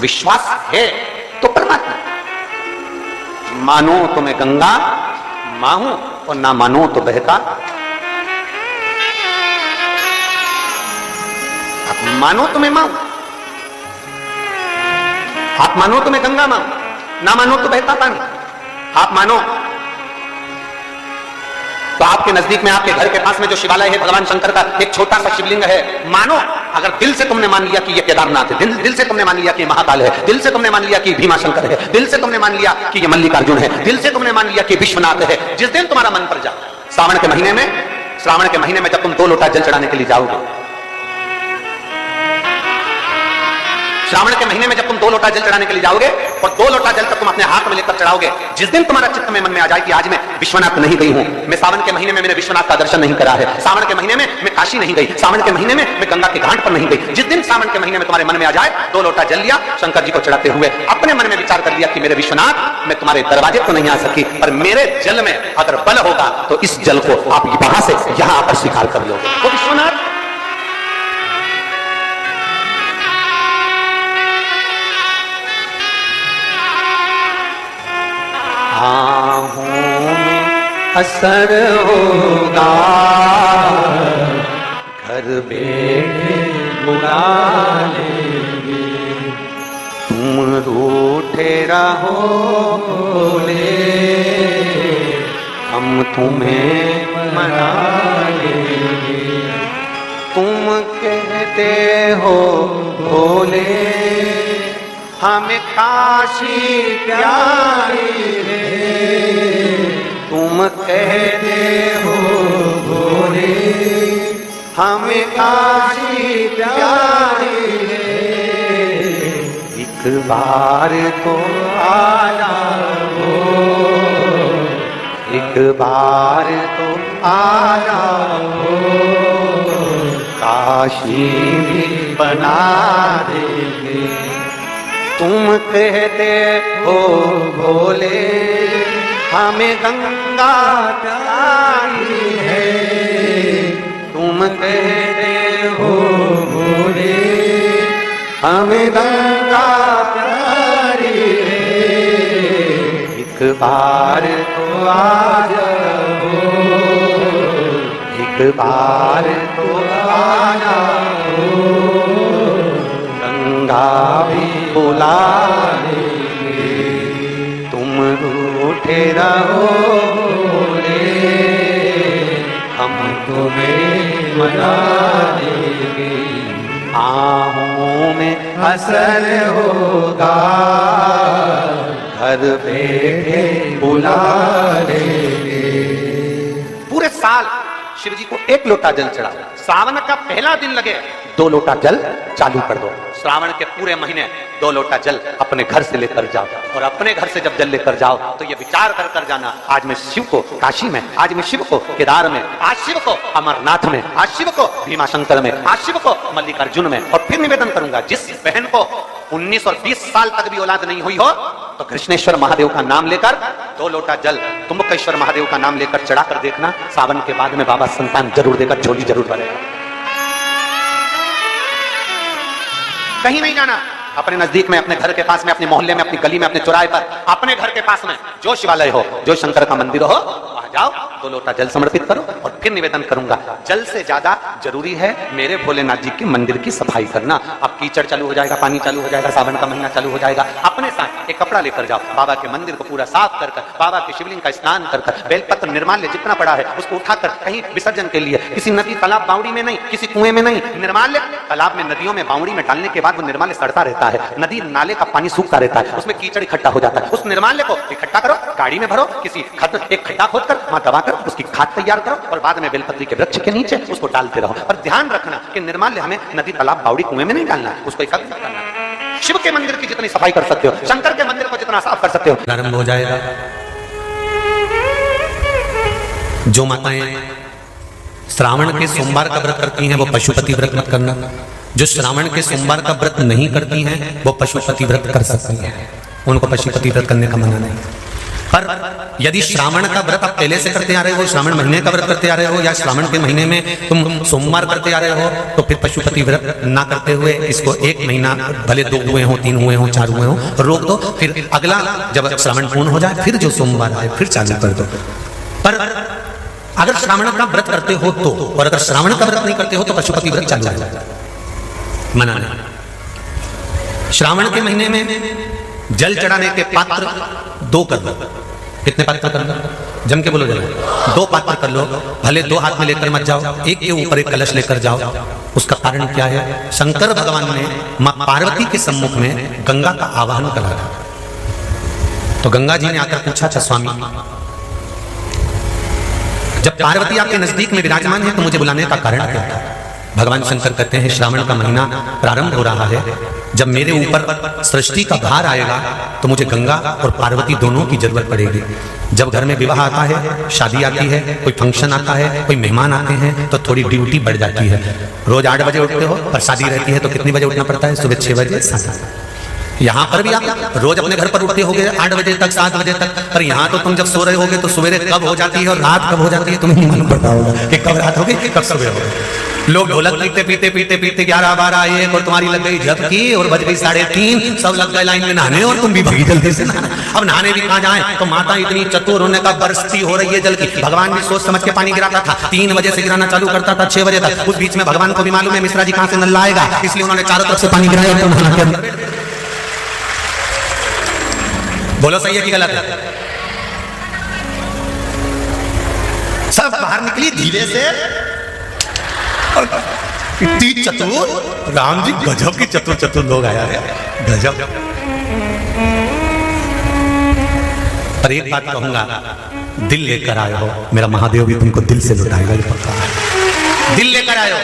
विश्वास है तो परमात्मा। मानो तो मैं गंगा मां हूं और ना मानो तो बहता। आप मानो तो मैं मां हूं, आप मानो तो मैं गंगा मां, ना मानो तो बहता पानी। आप मानो तो आपके नजदीक में, आपके घर के पास में जो शिवालय है भगवान शंकर का, एक छोटा सा शिवलिंग है। मानो अगर दिल से तुमने मान लिया कि ये केदारनाथ है, दिल से तुमने मान लिया कि महाकाल है, दिल से तुमने मान लिया कि भीमाशंकर है, दिल से तुमने मान लिया कि ये मल्लिकार्जुन है, दिल से तुमने मान लिया कि विश्वनाथ है, जिस दिन तुम्हारा मन पर जा, श्रावण के महीने में जब तुम 2 लोटा जल चढ़ाने के लिए जाओगे, श्रावण के महीने में जब तुम 2 लोटा जल चढ़ाने के लिए जाओगे और 2 लोटा जल तक तुम अपने हाथ में लेकर चढ़ाओगे, जिस दिन तुम्हारा चित्त में मन में आ जाए कि आज मैं विश्वनाथ नहीं गई हूं, मैं सावन के महीने में मैंने विश्वनाथ का दर्शन नहीं करा है, सावन के महीने में मैं काशी नहीं गई, सावन के महीने में मैं गंगा के घाट पर नहीं गई, जिस दिन सावन के महीने में तुम्हारे मन में आ जाए 2 लोटा जल लिया, शंकर जी को चढ़ाते हुए अपने मन में विचार कर लिया कि मेरे विश्वनाथ, मैं तुम्हारे दरवाजे तो नहीं आ सकी, पर मेरे जल में अगर बल होगा तो इस जल को आप वहां से यहां आकर स्वीकार कर लोगे। तो विश्वनाथ आहों में असर होगा, घर बैठे बुला लेंगे, तुम रूठे रहोगे, हम तुम्हें मना लेंगे, तुम कहते हो भोले हमें काशी प्यारी है, तुम कहते हो भोले हमें काशी प्यारी है, एक बार तो आ जाओ, एक बार तो आ जाओ, काशी भी बना देंगे, तुम कहते हो भोले हमें गंगा प्यारी है, तुम कहते हो भोले हमें गंगा प्यारी है, एक बार तो आ जाओ, एक बार तो आ जाओ, गंगा भी बुला लेंगे, तुम रूठे रहोगे, हम तुम्हें मना देंगे, आहों में असर होगा, घर बैठे बुला लेंगे। पूरे साल शिव जी को 1 लोटा जल चढ़ा, सावन का पहला दिन लगे 2 लोटा जल चालू कर दो, श्रावण के पूरे महीने 2 लोटा जल अपने घर से लेकर जाओ, और अपने घर से जब जल लेकर जाओ तो ये विचार कर कर जाना, आज मैं शिव को काशी में, आज मैं शिव को केदार में, आज शिव को अमरनाथ में, आज शिव को भीमाशंकर में, आज शिव को मल्लिकार्जुन में। और फिर निवेदन करूंगा, जिस बहन को 19 और 20 साल तक भी औलाद नहीं हुई हो तो कृष्णेश्वर महादेव का नाम लेकर 2 लोटा जल तुम्बकेश्वर महादेव का नाम लेकर चढ़ा कर देखना, सावन के बाद में बाबा संतान जरूर देकर झोली जरूर भरेगा। कहीं नहीं जाना, अपने नजदीक में, अपने घर के पास में, अपने मोहल्ले में, अपनी गली में, अपने चौराहे पर, अपने घर के पास में जो शिवालय हो, जो शंकर का मंदिर हो, वहां जाओ, 2 लोटा जल समर्पित करो। और फिर निवेदन करूंगा, जल से ज्यादा जरूरी है मेरे भोलेनाथ जी के मंदिर की सफाई करना। अब कीचड़ चालू हो जाएगा, पानी चालू हो जाएगा, सावन का महीना चालू हो जाएगा, अपने साथ एक कपड़ा लेकर जाओ, बाबा के मंदिर को पूरा साफ कर कर, बाबा के शिवलिंग का स्नान कर कर, बेलपत्र निर्माल्य जितना पड़ा है उसको उठाकर कहीं विसर्जन के लिए, किसी नदी तालाब बावड़ी में नहीं, किसी कुएं में नहीं, निर्माल्य तालाब में, नदियों में, बावड़ी में डालने के बाद वो निर्माल्य सड़ता रहता है, नदी नाले का पानी सूखता रहता है, उसमें कीचड़ इकट्ठा हो जाता है, उस निर्माल्य को इकट्ठा करो, गाड़ी में भरो, किसी एक खड्डा खोदकर वहां दबाकर उसकी खाद तैयार करो, और बाद में बेलपत्री के वृक्ष के नीचे उसको डालते रहो। और ध्यान रखना कि निर्माल्य हमें नदी तालाब बावड़ी कुएं में नहीं डालना है, उसको एकत्र करना है। शिव के मंदिर की जितनी सफाई कर सकते हो, शंकर के मंदिर को जितना साफ कर सकते हो, प्रारंभ हो जाएगा। जो माताएं श्रावण के सोमवार का व्रत करती हैं वो पशुपति व्रत मत करना, जो श्रावण के सोमवार का व्रत नहीं करती हैं वो पशुपति व्रत कर सकती हैं, उनको पशुपति व्रत करने का मना नहीं। पर यदि श्रावण का व्रत आप पहले से करते आ रहे हो, श्रावण महीने का व्रत करते आ रहे हो, या श्रावण के महीने में तुम सोमवार करते आ रहे हो, तो फिर पशुपति व्रत ना करते हुए इसको 1 महीना, भले 2 हुए हो, 3 हुए हो, 4 हुए हो, रोक दो। फिर अगला जब श्रावण पूर्ण हो जाए फिर जो सोमवार आए फिर चालू कर दो। पर अगर श्रावण का व्रत करते हो तो, और अगर श्रावण का व्रत नहीं करते हो तो पशुपति व्रत चालू हो जाए, मना नहीं। श्रावण के महीने में जल चढ़ाने के पात्र 2 कर लो। कितने पात्र कर लो? जम के बोलो जरा। 2 पात्र कर लो, भले 2 हाथ में लेकर मत जाओ, एक के ऊपर एक कलश लेकर जाओ। उसका कारण क्या है? शंकर भगवान ने मां पार्वती के सम्मुख में गंगा का आवाहन करा था। तो गंगा जी ने आकर पूछा, अच्छा स्वामी, जब पार्वती आपके नजदीक में विराजमान है तो मुझे बुलाने का कारण क्या था? भगवान शंकर कहते हैं, श्रावण का महीना प्रारंभ हो रहा है, जब मेरे ऊपर सृष्टि का भार आएगा तो मुझे गंगा और पार्वती दोनों की जरूरत पड़ेगी। जब घर में विवाह आता है, शादी आती है, कोई फंक्शन आता है, कोई मेहमान आते हैं, तो थोड़ी ड्यूटी बढ़ जाती है। रोज 8 बजे उठते हो, पर शादी रहती है तो कितनी बजे उठना पड़ता है? सुबह 6 बजे, 7 बजे। यहाँ पर भी आप रोज अपने घर पर उठते होगे 8 बजे तक, 7 बजे तक, पर यहाँ तो तुम जब सो रहे होगे तो सवेरे कब हो जाती है और रात कब हो जाती है तुम्हें नहीं मालूम पड़ता होगा कि कब रात होगी कब सुबह होगी। लोग ढोलक पीते पीते पीते पीते 11, 12, 1 और तुम्हारी लग गई झपकी और बज गई 3:30, सब लग गए लाइन में नहाने और तुम भी भागी जल्दी से नहाने। अब नहाने भी कहाँ जाए? तो माता इतनी चतुर होने का बरसती हो रही है जल की। भगवान भी सोच समझ के पानी गिराता था, 3 बजे से गिराना चालू करता था 6 बजे तक। उस बीच में भगवान को भी मालूम है मिश्रा जी कहाँ से नल आएगा, इसलिए उन्होंने चारों तरफ से पानी गिराया। बोलो सही है कि गलत है? सब बाहर निकली धीरे से। इतनी चतुर राम जी, गजब की चतुर चतुर लोग आया है, गजब। पर एक बात कहूंगा, दिल लेकर आए हो, मेरा महादेव भी तुमको दिल से लुटाएगा, ये पक्का है। दिल लेकर आए हो।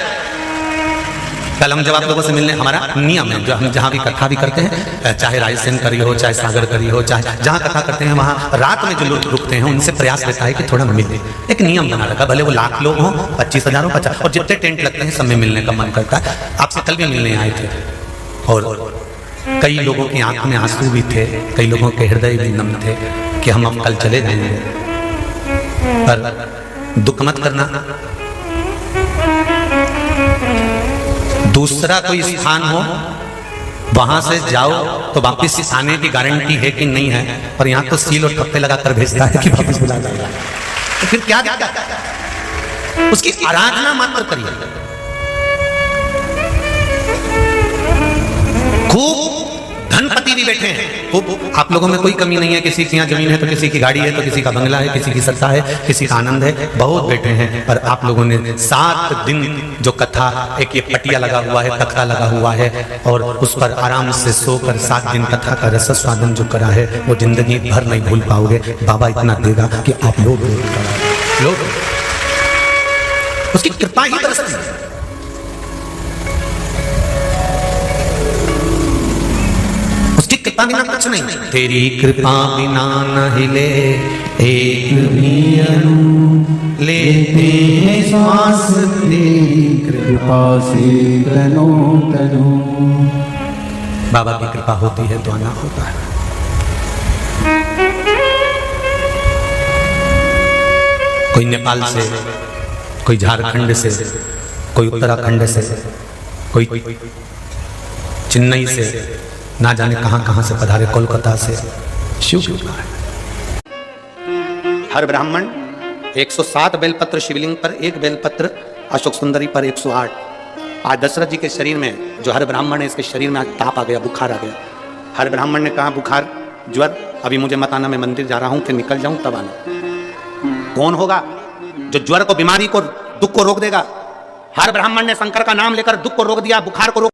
कल हम जब आप लोगों से मिलने, हमारा नियम है, जो हम जहाँ भी कथा भी करते हैं, चाहे रायसेन करी हो, चाहे सागर करी हो, चाहे जहाँ कथा करते हैं, वहाँ रात में जो लोग रुकते हैं उनसे प्रयास रहता है कि थोड़ा मिले। एक नियम बना रखा, भले वो 1,00,000 लोग हों, 25,000 हो, 50, और जितने टेंट लगते हैं सब में मिलने का मन करता है। आपसे कल भी मिलने आए थे और कई लोगों की आंख में आंसू भी थे, कई लोगों के हृदय भी नम थे कि हम अब कल चले जाएंगे। पर दुख मत करना, दूसरा कोई स्थान हो वहां से जाओ तो वापिस आने की गारंटी है कि नहीं है, पर यहाँ तो सील और ठप्पे लगाकर भेजता है कि वापिस बुला जाएगा। तो फिर क्या दिक्कत है? उसकी आराधना मात्र करिए, खूब धनपति भी बैठे हैं, खूब। आप लोगों में कोई कमी नहीं है, किसी की यहाँ जमीन है तो किसी की गाड़ी है, तो किसी का बंगला है, किसी की सत्ता है, किसी का आनंद है, बहुत बैठे हैं। पर आप लोगों ने 7 दिन जो कथा, एक ये पटिया लगा हुआ है, तख्ता लगा हुआ है, और उस पर आराम से सोकर 7 दिन कथा का रस स्वादन जो करा है, वो जिंदगी भर नहीं भूल पाओगे। बाबा इतना देगा कि आप लोग उसकी कृपा ही बरसती है। कृपा बिना कुछ नहीं, तेरी कृपा बिना न हिले एक भी अणु, लेते हैं श्वास तेरी कृपा से तनो तनो। बाबा की कृपा होती है तो आना होता है। कोई नेपाल से, कोई झारखंड से, कोई उत्तराखंड से, कोई चेन्नई से, ना जाने कहां कहां से पधारे, कोलकाता से। शिव हर ब्राह्मण 107 बेलपत्र शिवलिंग पर, 1 बेलपत्र अशोक सुंदरी पर 108। आज दशरथ जी के शरीर में, जो हर ब्राह्मण है, इसके शरीर में आज ताप आ गया, बुखार आ गया। हर ब्राह्मण ने कहा बुखार, ज्वर, अभी मुझे मत आना, मैं मंदिर जा रहा हूं, फिर निकल जाऊं तब आना। कौन होगा जो ज्वर को, बीमारी को, दुख को रोक देगा? हर ब्राह्मण ने शंकर का नाम लेकर दुख को रोक दिया, बुखार को रोक।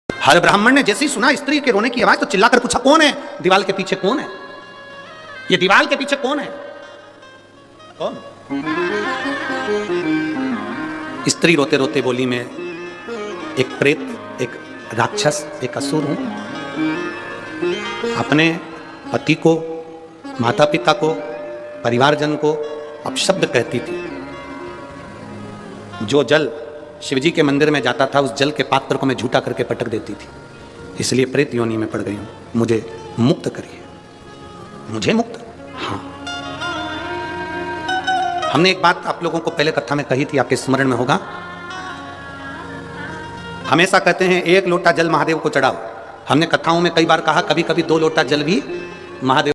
हर ब्राह्मण ने जैसे ही सुना स्त्री के रोने की आवाज तो चिल्लाकर पूछा कौन है? दीवार के पीछे कौन है? ये दीवार के पीछे कौन है? कौन? स्त्री रोते रोते बोली, मैं एक प्रेत, एक राक्षस, एक असुर हूं। अपने पति को, माता पिता को, परिवारजन को अपशब्द कहती थी। जो जल शिवजी के मंदिर में जाता था, उस जल के पात्र को मैं झूठा करके पटक देती थी, इसलिए प्रेत योनि में पड़ गई हूं। मुझे मुक्त करिए, मुझे मुक्त। हाँ, हमने एक बात आप लोगों को पहले कथा में कही थी, आपके स्मरण में होगा। हमेशा कहते हैं 1 लोटा जल महादेव को चढ़ाओ। हमने कथाओं में कई बार कहा कभी कभी 2 लोटा जल भी महादेव